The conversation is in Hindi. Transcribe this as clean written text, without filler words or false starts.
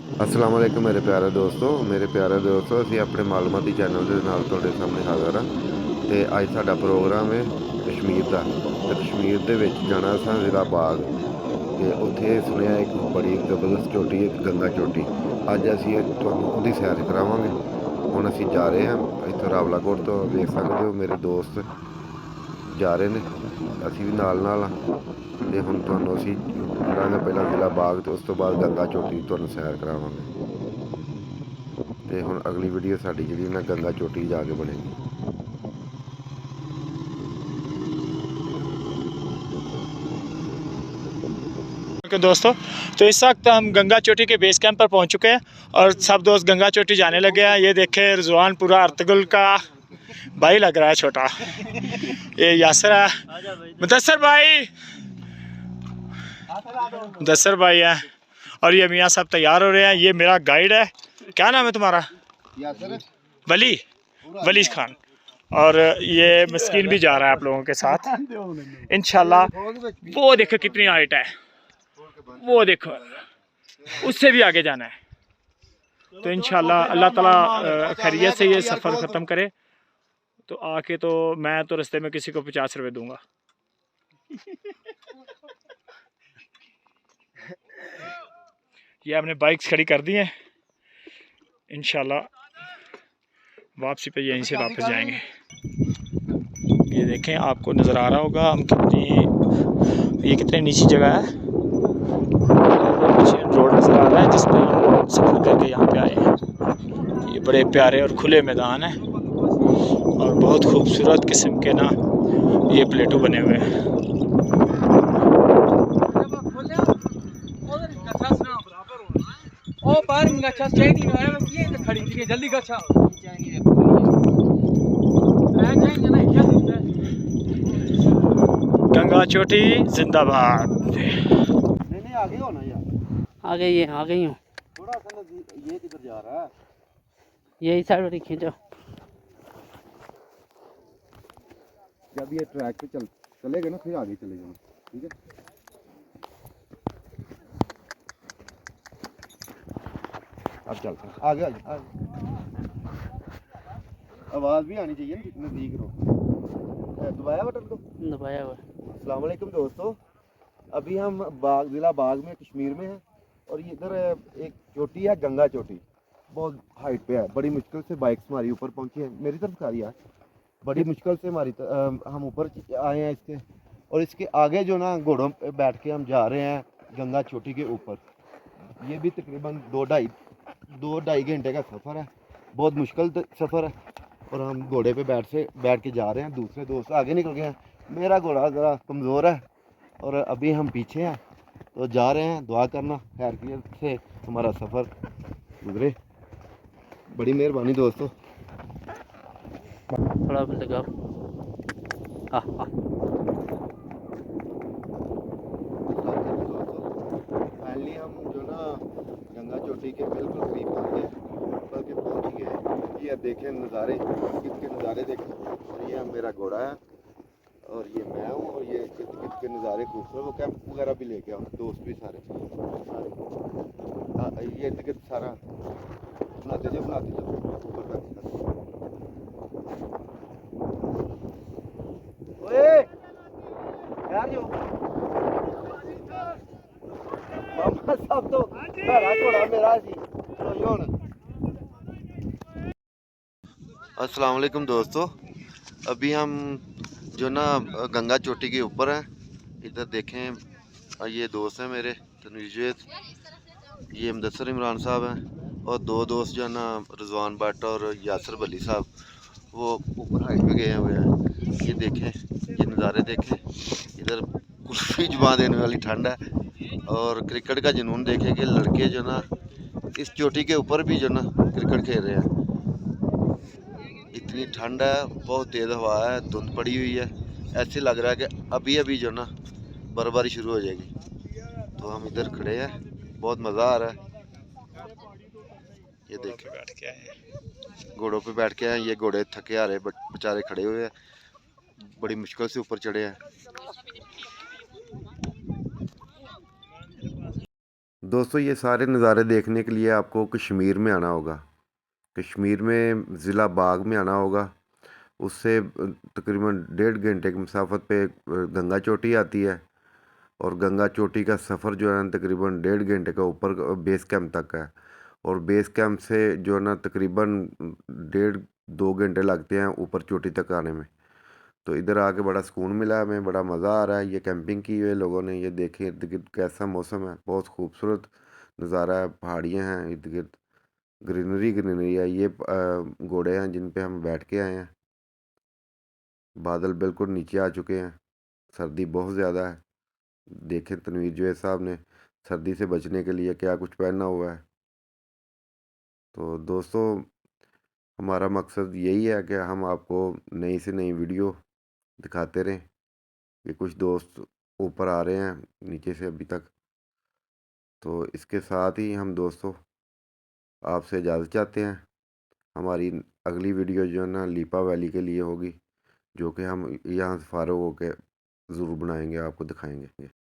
अस्सलाम वालेकुम मेरे प्यारे दोस्तों ਅਸੀਂ ਆਪਣੇ ਮਾਲੂਮਾਤੀ ਚੈਨਲ ਦੇ ਨਾਲ ਤੁਹਾਡੇ ਸਾਹਮਣੇ ਹਾਜ਼ਰ ਹਾਂ ਤੇ ਅੱਜ ਸਾਡਾ ਪ੍ਰੋਗਰਾਮ ਹੈ ਕਸ਼ਮੀਰ ਦਾ ਤੇ ਕਸ਼ਮੀਰ ਦੇ ਵਿੱਚ ਜਾਣਾ ਸਾਂ ਜ਼ਿਲ੍ਹਾ ਬਾਗ ਤੇ ਉੱਥੇ ਸੁਣਿਆ ਇੱਕ ਬੜੀ ਜ਼ਬਰਦਸਤ ਚੋਟੀ ਹੈ ਗੰਗਾ ਚੋਟੀ। ਅੱਜ ਅਸੀਂ ਤੁਹਾਨੂੰ ਉਹਦੀ ਸੈਰ ਕਰਾਵਾਂਗੇ। ਹੁਣ ਅਸੀਂ ਜਾ ਰਹੇ ਹਾਂ ਇੱਥੋਂ ਰਾਵਲਾਕੋਟ ਤੋਂ, ਵੇਖ ਸਕਦੇ ਹੋ ਮੇਰੇ ਦੋਸਤ ਜਾ ਰਹੇ ਨੇ, ਅਸੀਂ ਵੀ ਨਾਲ ਨਾਲ ਹਾਂ। ਤੇ ਹੁਣ ਤੁਹਾਨੂੰ ਅਸੀਂ ਖੜਾਂਗੇ ਪਹਿਲਾਂ ਜ਼ਿਲ੍ਹਾ ਬਾਗ ਤੇ ਉਸ ਤੋਂ ਬਾਅਦ ਗੰਗਾ ਚੋਟੀ ਤੁਹਾਨੂੰ ਸੈਰ ਕਰਾਵਾਂਗੇ। ਤੇ ਹੁਣ ਅਗਲੀ ਵੀਡੀਓ ਸਾਡੀ ਜਿਹੜੀ ਨਾ ਗੰਗਾ चोटी जा के बनेगी। दोस्तों, तो इस वक्त हम गंगा चोटी के बेस कैंप पर पहुंच चुके हैं और सब दोस्त गंगा चोटी जाने लगे हैं। ये देखे रिजवान पूरा अर्तुगरुल का भाई लग रहा है, छोटा। ये यासर है, मुदस्सर भाई है और ये मियाँ साहब तैयार हो रहे हैं। ये मेरा गाइड है, क्या नाम है तुम्हारा? वली वली खान। और ये मस्कीन भी जा रहा है आप लोगों के साथ इंशाल्लाह। वो देखो कितनी हाइट है, वो देखो, उससे भी आगे जाना है। तो इंशाल्लाह अल्लाह ताला खैरियत से ये सफ़र ख़त्म करे। तो आके तो मैं तो रास्ते में किसी को 50 रुपये दूंगा। ये हमने बाइक्स खड़ी कर दी हैं, इंशाल्लाह वापसी पे यहीं से वापस जाएंगे। ये देखें, आपको नज़र आ रहा होगा हम ये कितनी नीची जगह है। रोड नज़र आ रहा है जिस पर हम सफ़र करके यहाँ पे आए हैं। ये बड़े प्यारे और खुले मैदान है और बहुत खूबसूरत किस्म के ना ये प्लेटू बने हुए हैं। गंगा चोटी जिंदाबाद। नहीं आगे हो ना यार, आ गई हूँ। थोड़ा सा ये किधर जा रहा है? यही साइड वाली खींचो। जब ये ट्रैक पे चलेगा ना फिर आगे चले जाना, ठीक है? अब चलते हैं आगे। आवाज़ भी आनी चाहिए ना, नज़दीक रहो। दबाया बटन को? दबाया हुआ। अस्सलाम वालेकुम दोस्तों, अभी हम ज़िला बाग में कश्मीर में हैं और इधर एक चोटी है गंगा चोटी, बहुत हाइट पे है। बड़ी मुश्किल से बाइक्स हमारी ऊपर पहुंची है। मेरी तरफ खा यार, बड़ी मुश्किल से हम ऊपर आए हैं इसके। और इसके आगे जो ना घोड़ों पे बैठ के हम जा रहे हैं गंगा चोटी के ऊपर। ये भी तकरीबन दो ढाई घंटे का सफ़र है, बहुत मुश्किल सफ़र है। और हम घोड़े पे बैठ के जा रहे हैं। दूसरे दोस्त आगे निकल गए हैं, मेरा घोड़ा ज़रा कमज़ोर है और अभी हम पीछे हैं। तो जा रहे हैं, दुआ करना खैरियत से हमारा सफ़र गुजरे। बड़ी मेहरबानी दोस्तों। थोड़ा भी लगाओ। फाइनली हम जो ना गंगा चोटी के बिल्कुल करीब आ गए, ऊपर के पहुंच गए। ये देखें नज़ारे, किसके नज़ारे देखें। और ये मेरा घोड़ा है और ये मैं हूँ और ये किसके नज़ारे खूबसूरत। वो कैंप वगैरह भी लेके आओ, दोस्त भी सारे ये टिकट सारा बनाते जाओ ऊपर तक। ओए यार जो मामा सब तो घड़ा घोड़ा मेरा सी तो हुन। अस्सलाम वालेकुम दोस्तों, अभी हम जो ना गंगा चोटी के ऊपर हैं। इधर देखें, ये दोस्त हैं मेरे तनवीर, ये मुदस्सर इमरान साहब हैं और दो दोस्त जो है ना रिजवान भट्ट और यासर वली साहब, वो ऊपर हाइट पे गए हुए हैं। ये देखें, ये नज़ारे देखें। इधर कुल्फ़ी जुबान देने वाली ठंड है और क्रिकेट का जुनून देखें कि लड़के जो ना इस चोटी के ऊपर भी जो ना क्रिकेट खेल रहे हैं। इतनी ठंड है, बहुत तेज़ हवा है, धुंध पड़ी हुई है। ऐसे लग रहा है कि अभी अभी जो ना बर्फबारी शुरू हो जाएगी। तो हम इधर खड़े हैं, बहुत मज़ा आ रहा है। ये देखें, बैठ के आए, घोड़ों पे बैठ के आए। ये घोड़े थके हारे बेचारे खड़े हुए हैं, बड़ी मुश्किल से ऊपर चढ़े हैं। दोस्तों ये सारे नज़ारे देखने के लिए आपको कश्मीर में आना होगा। कश्मीर में ज़िला बाग में आना होगा। उससे तकरीबन 1.5 घंटे की मुसाफत पे गंगा चोटी आती है। और गंगा चोटी का सफ़र जो है ना तकरीबन 1.5 घंटे का ऊपर बेस कैंप तक है। और बेस कैंप से जो है ना तकरीबन 1.5-2 घंटे लगते हैं ऊपर चोटी तक आने में। तो इधर आके बड़ा सुकून मिला हमें, बड़ा मज़ा आ रहा है। ये कैंपिंग की हुई है लोगों ने, ये देखें इर्द गिर्द कैसा मौसम है, बहुत खूबसूरत नज़ारा है। पहाड़ियाँ हैं इर्द गिर्द, ग्रीनरी ग्रीनरी है। ये घोड़े हैं जिन पे हम बैठ के आए हैं। बादल बिल्कुल नीचे आ चुके हैं, सर्दी बहुत ज़्यादा है। देखें तनवीर जवेद साहब ने सर्दी से बचने के लिए क्या कुछ पहना हुआ है। तो दोस्तों हमारा मकसद यही है कि हम आपको नई से नई वीडियो दिखाते रहें। ये कुछ दोस्त ऊपर आ रहे हैं नीचे से अभी तक। तो इसके साथ ही हम दोस्तों आपसे इजाज़त चाहते हैं। हमारी अगली वीडियो जो है ना लीपा वैली के लिए होगी, जो कि हम यहाँ से फ़ारग होकर ज़रूर बनाएंगे, आपको दिखाएंगे।